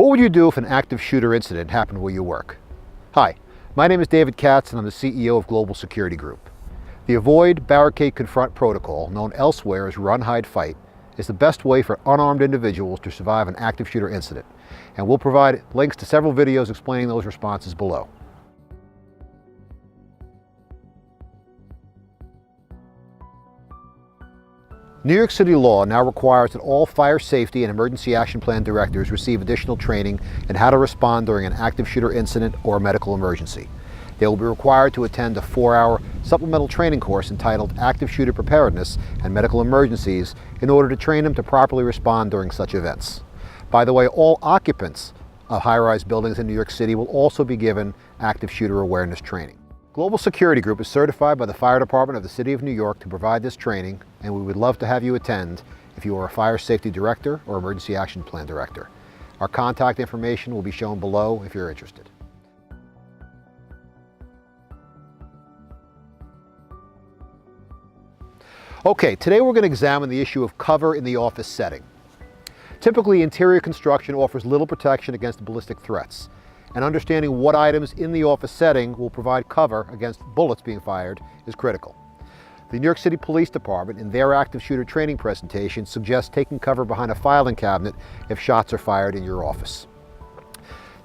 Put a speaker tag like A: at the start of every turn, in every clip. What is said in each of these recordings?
A: What would you do if an active shooter incident happened where you work? Hi, my name is David Katz and I'm the CEO of Global Security Group. The Avoid-Barricade-Confront protocol, known elsewhere as Run, Hide, Fight, is the best way for unarmed individuals to survive an active shooter incident, and we'll provide links to several videos explaining those responses below. New York City law now requires that all fire safety and emergency action plan directors receive additional training in how to respond during an active shooter incident or a medical emergency. They will be required to attend a 4-hour supplemental training course entitled Active Shooter Preparedness and Medical Emergencies in order to train them to properly respond during such events. By the way, all occupants of high-rise buildings in New York City will also be given active shooter awareness training. Global Security Group is certified by the Fire Department of the City of New York to provide this training, and we would love to have you attend if you are a fire safety director or emergency action plan director. Our contact information will be shown below if you're interested. Okay, today we're going to examine the issue of cover in the office setting. Typically, interior construction offers little protection against ballistic threats, and understanding what items in the office setting will provide cover against bullets being fired is critical. The New York City Police Department, in their active shooter training presentation, suggests taking cover behind a filing cabinet if shots are fired in your office.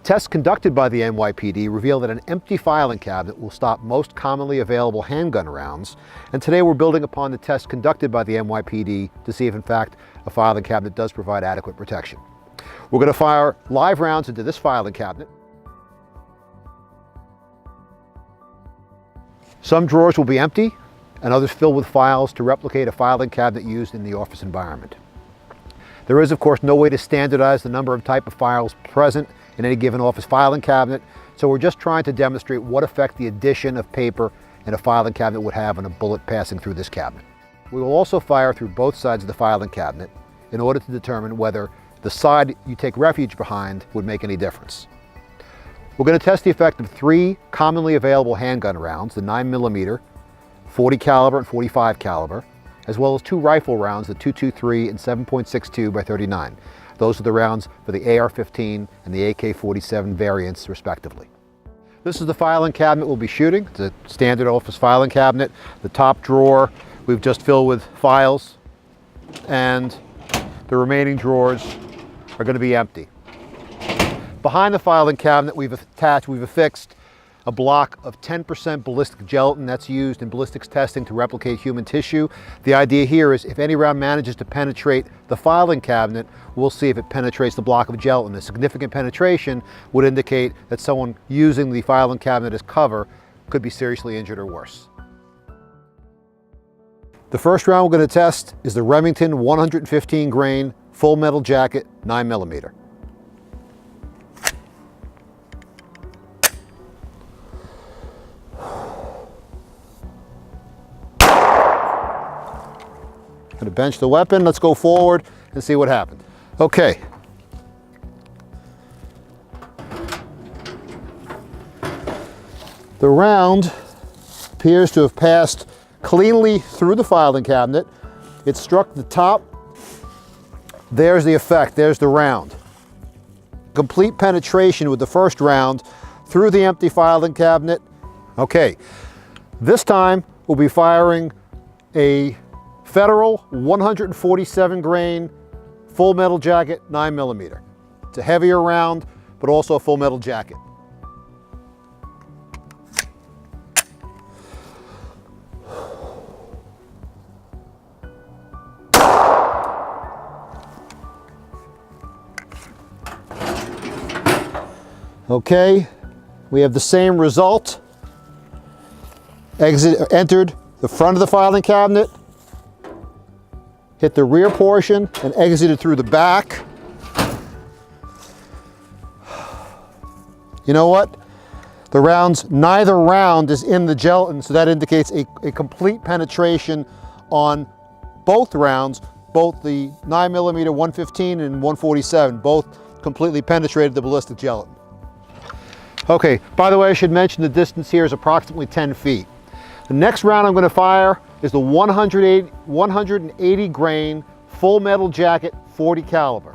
A: Tests conducted by the NYPD reveal that an empty filing cabinet will stop most commonly available handgun rounds, and today we're building upon the tests conducted by the NYPD to see if in fact a filing cabinet does provide adequate protection. We're going to fire live rounds into this filing cabinet. Some drawers will be empty and others filled with files to replicate a filing cabinet used in the office environment. There is, of course, no way to standardize the number and type of files present in any given office filing cabinet, so we're just trying to demonstrate what effect the addition of paper in a filing cabinet would have on a bullet passing through this cabinet. We will also fire through both sides of the filing cabinet in order to determine whether the side you take refuge behind would make any difference. We're going to test the effect of 3 commonly available handgun rounds, the 9mm, 40 caliber and 45 caliber, as well as 2 rifle rounds, the .223 and 7.62 by 39. Those are the rounds for the AR-15 and the AK-47 variants, respectively. This is the filing cabinet we'll be shooting. It's a standard office filing cabinet. The top drawer we've just filled with files, and the remaining drawers are going to be empty. Behind the filing cabinet, we've affixed a block of 10% ballistic gelatin that's used in ballistics testing to replicate human tissue. The idea here is if any round manages to penetrate the filing cabinet, we'll see if it penetrates the block of gelatin. A significant penetration would indicate that someone using the filing cabinet as cover could be seriously injured or worse. The first round we're going to test is the Remington 115 grain full metal jacket 9mm. Going to bench the weapon. Let's go forward and see what happened. Okay. The round appears to have passed cleanly through the filing cabinet. It struck the top. There's the effect. There's the round. Complete penetration with the first round through the empty filing cabinet. Okay. This time we'll be firing a Federal 147 grain full metal jacket 9mm. It's a heavier round, but also a full metal jacket. Okay, we have the same result. Entered the front of the filing cabinet, hit the rear portion, and exited through the back. You know what? Neither round is in the gelatin, so that indicates a complete penetration on both rounds, both the 9mm 115 and 147, both completely penetrated the ballistic gelatin. Okay, by the way, I should mention the distance here is approximately 10 feet. The next round I'm going to fire is the 180 grain full metal jacket 40 caliber.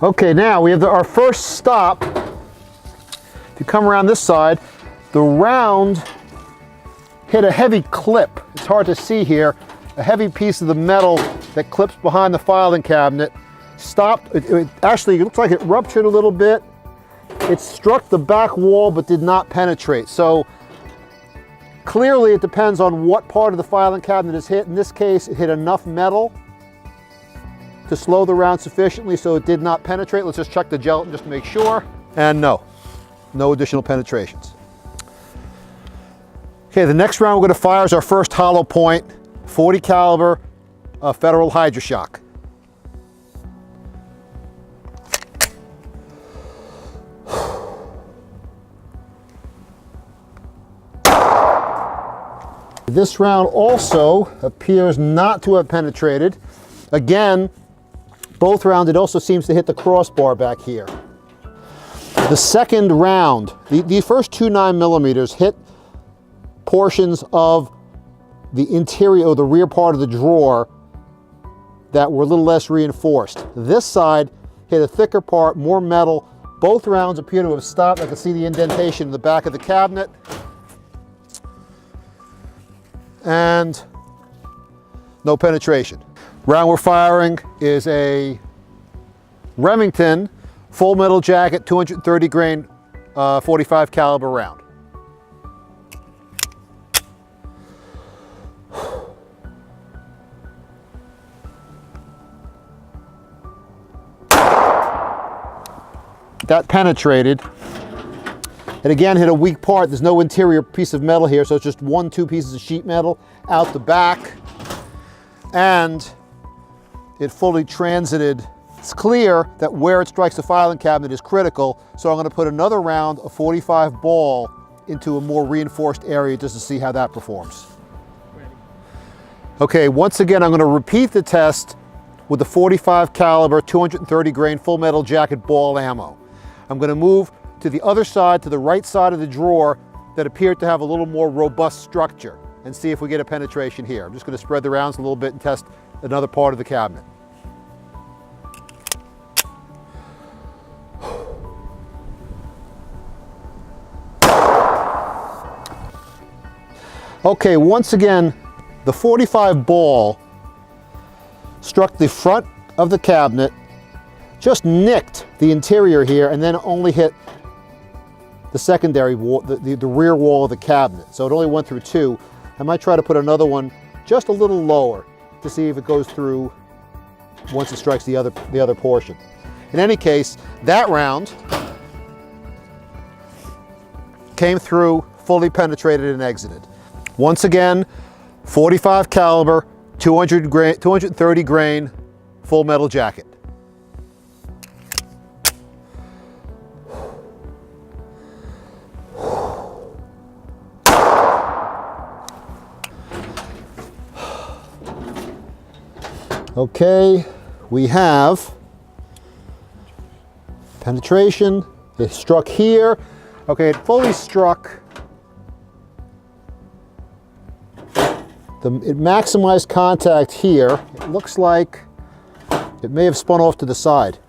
A: Okay, now we have our first stop. If you come around this side, the round hit a heavy clip. It's hard to see here. A heavy piece of the metal that clips behind the filing cabinet stopped. It actually looks like it ruptured a little bit. It struck the back wall but did not penetrate. So clearly it depends on what part of the filing cabinet is hit. In this case, it hit enough metal to slow the round sufficiently so it did not penetrate. Let's just check the gelatin just to make sure. And no additional penetrations. Okay, the next round we're going to fire is our first hollow point, 40 caliber Federal Hydra-Shock. This round also appears not to have penetrated. Again, both rounds, it also seems to hit the crossbar back here. The second round, the first two 9mm hit portions of the interior or the rear part of the drawer that were a little less reinforced. This side hit a thicker part, more metal. Both rounds appear to have stopped. I can see the indentation in the back of the cabinet. And no penetration. Round we're firing is a Remington full metal jacket 230 grain 45 caliber round. That penetrated. It again hit a weak part. There's no interior piece of metal here, so it's just 2 pieces of sheet metal out the back. And it fully transited. It's clear that where it strikes the filing cabinet is critical, so I'm going to put another round of 45 ball into a more reinforced area just to see how that performs. Okay, once again, I'm going to repeat the test with the 45 caliber 230 grain full metal jacket ball ammo. I'm going to move to the other side, to the right side of the drawer that appeared to have a little more robust structure, and see if we get a penetration here. I'm just going to spread the rounds a little bit and test another part of the cabinet. Okay, once again, the 45 ball struck the front of the cabinet, just nicked the interior here, and then only hit the secondary wall, the rear wall of the cabinet. So it only went through 2. I might try to put another one just a little lower to see if it goes through once it strikes the other portion. In any case, that round came through, fully penetrated and exited. Once again, 45 caliber, 230 grain, full metal jacket. Okay, we have penetration. It struck here. Okay, it fully struck. It maximized contact here. It looks like it may have spun off to the side.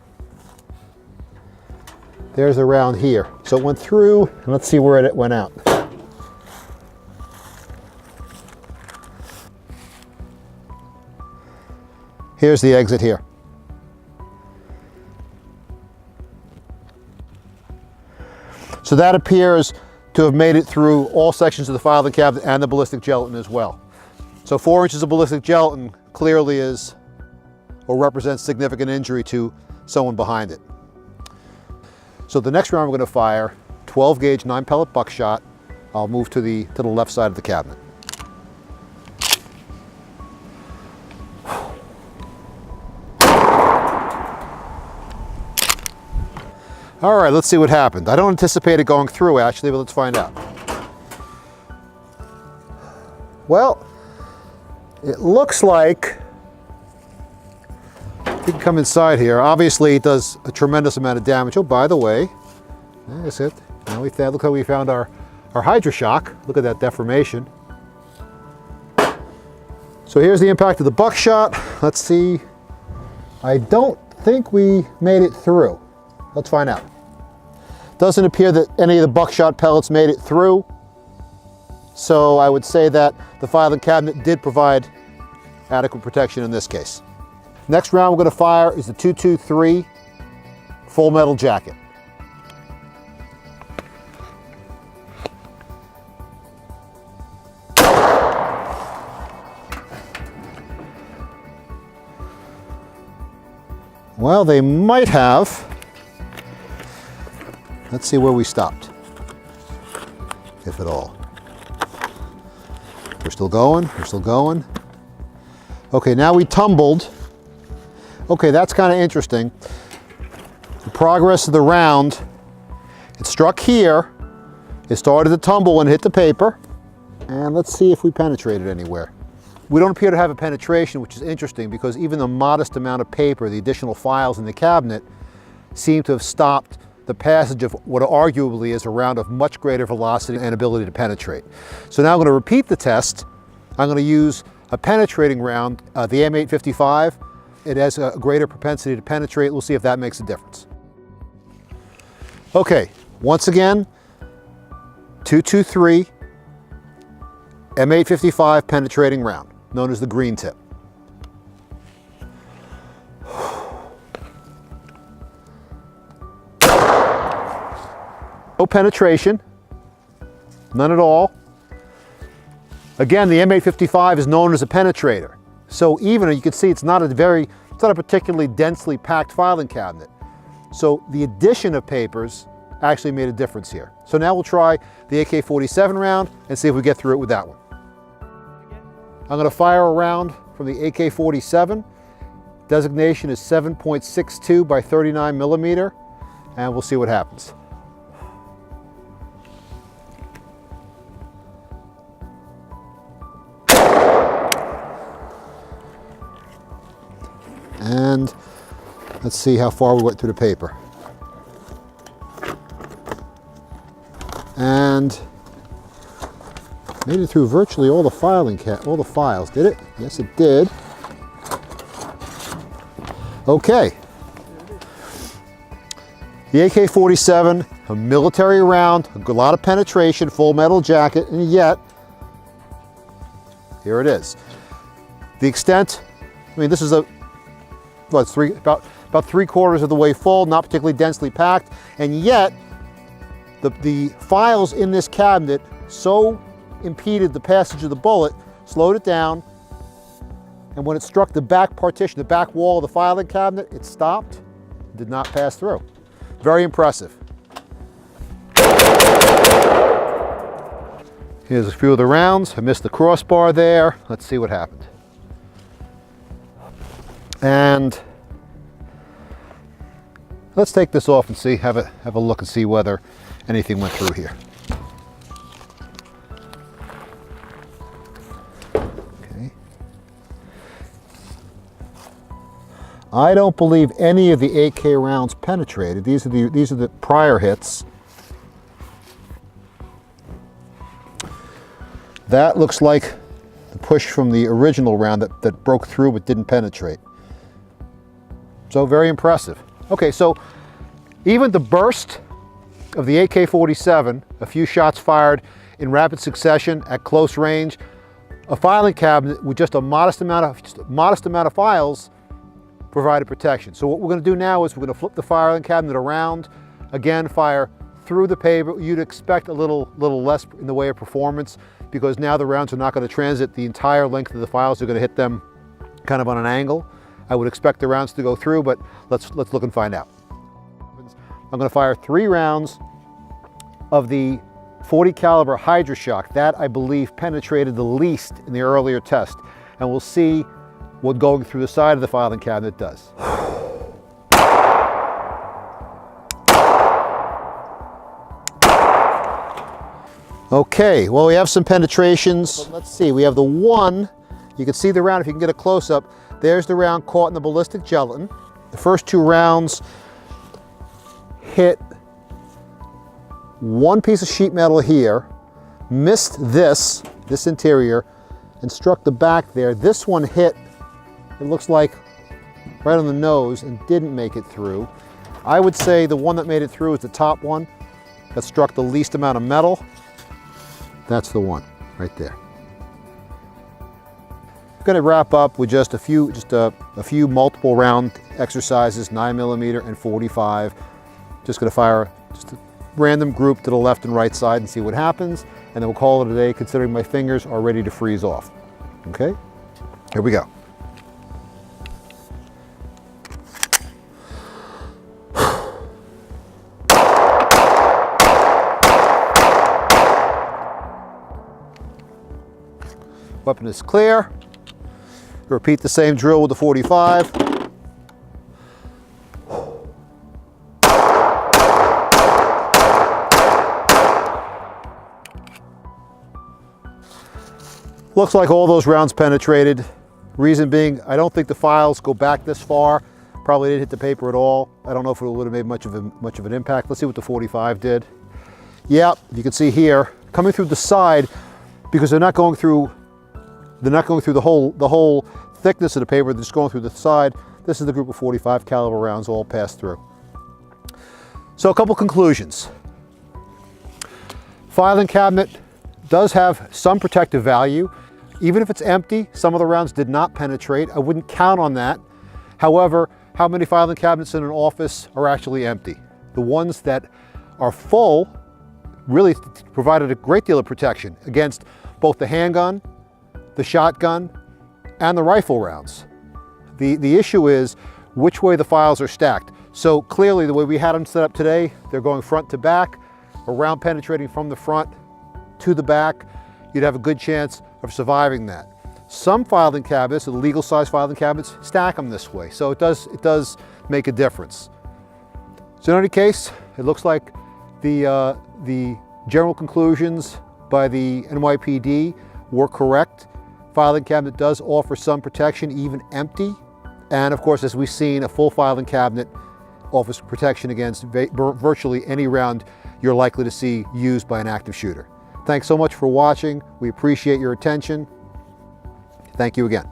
A: There's a round here. So it went through, and let's see where it went out. Here's the exit here. So that appears to have made it through all sections of the filing cabinet and the ballistic gelatin as well. So 4 inches of ballistic gelatin clearly is or represents significant injury to someone behind it. So the next round we're going to fire 12 gauge 9 pellet buckshot. I'll move to the left side of the cabinet. All right, let's see what happened. I don't anticipate it going through actually, but let's find out. Well, it looks like, you can come inside here. Obviously it does a tremendous amount of damage. Oh, by the way, that's it. Now look how we found our Hydra-Shock. Look at that deformation. So here's the impact of the buckshot. Let's see. I don't think we made it through. Let's find out. Doesn't appear that any of the buckshot pellets made it through. So I would say that the filing cabinet did provide adequate protection in this case. Next round we're going to fire is the .223 full metal jacket. Well, they might have. Let's see where we stopped, if at all. We're still going, we're still going. Okay, now we tumbled. Okay, that's kind of interesting. The progress of the round, it struck here, it started to tumble and hit the paper, and let's see if we penetrated anywhere. We don't appear to have a penetration, which is interesting because even the modest amount of paper, the additional files in the cabinet, seem to have stopped the passage of what arguably is a round of much greater velocity and ability to penetrate. So now I'm going to repeat the test. I'm going to use a penetrating round, the M855. It has a greater propensity to penetrate. We'll see if that makes a difference. Okay, once again, .223 M855 penetrating round, known as the green tip. No penetration, none at all. Again, the M855 is known as a penetrator. So even, you can see it's not a particularly densely packed filing cabinet. So the addition of papers actually made a difference here. So now we'll try the AK-47 round and see if we get through it with that one. I'm going to fire a round from the AK-47. Designation is 7.62 by 39 millimeter, and we'll see what happens. And let's see how far we went through the paper. And made it through virtually all the files, did it? Yes, it did. Okay. The AK-47, a military round, a lot of penetration, full metal jacket, and yet, here it is. The extent, I mean, this is about 3/4 of the way full, not particularly densely packed, and yet the files in this cabinet so impeded the passage of the bullet, slowed it down, and when it struck the back partition, the back wall of the filing cabinet, it stopped, did not pass through. Very impressive. Here's a few of the rounds. I missed the crossbar there. Let's see what happened. And let's take this off and see, have a look and see whether anything went through here. Okay. I don't believe any of the AK rounds penetrated. These are the prior hits. That looks like the push from the original round that broke through but didn't penetrate. So very impressive. Okay, so even the burst of the AK-47, a few shots fired in rapid succession at close range, a filing cabinet with just a modest amount of files provided protection. So what we're going to do now is we're going to flip the filing cabinet around, again fire through the paper. You'd expect a little less in the way of performance because now the rounds are not going to transit the entire length of the files. They're going to hit them kind of on an angle. I would expect the rounds to go through, but let's look and find out. I'm going to fire 3 rounds of the .40 caliber Hydra-Shock. That, I believe, penetrated the least in the earlier test. And we'll see what going through the side of the filing cabinet does. Okay, well, we have some penetrations. Let's see, we have the one, you can see the round if you can get a close-up. There's the round caught in the ballistic gelatin. The first 2 rounds hit one piece of sheet metal here, missed this interior, and struck the back there. This one hit, it looks like, right on the nose and didn't make it through. I would say the one that made it through is the top one that struck the least amount of metal. That's the one right there. I'm going to wrap up with just a few multiple round exercises, 9mm and 45. Just going to fire just a random group to the left and right side and see what happens, and then we'll call it a day, considering my fingers are ready to freeze off. Okay, here we go. Weapon is clear. Repeat the same drill with the 45. Looks like all those rounds penetrated. Reason being, I don't think the files go back this far. Probably didn't hit the paper at all. I don't know if it would have made much of an impact. Let's see what the 45 did. Yeah, you can see here, coming through the side, because they're not going through the whole thickness of the paper, they're just going through the side. This is the group of 45 caliber rounds all passed through. So a couple conclusions. Filing cabinet does have some protective value. Even if it's empty, some of the rounds did not penetrate. I wouldn't count on that. However, how many filing cabinets in an office are actually empty? The ones that are full really provided a great deal of protection against both the handgun, the shotgun, and the rifle rounds. The issue is which way the files are stacked. So clearly the way we had them set up today, they're going front to back, a round penetrating from the front to the back. You'd have a good chance of surviving that. Some filing cabinets, the legal size filing cabinets, stack them this way. So it does make a difference. So in any case, it looks like the general conclusions by the NYPD were correct. Filing cabinet does offer some protection, even empty. And of course, as we've seen, a full filing cabinet offers protection against virtually any round you're likely to see used by an active shooter. Thanks so much for watching. We appreciate your attention. Thank you again.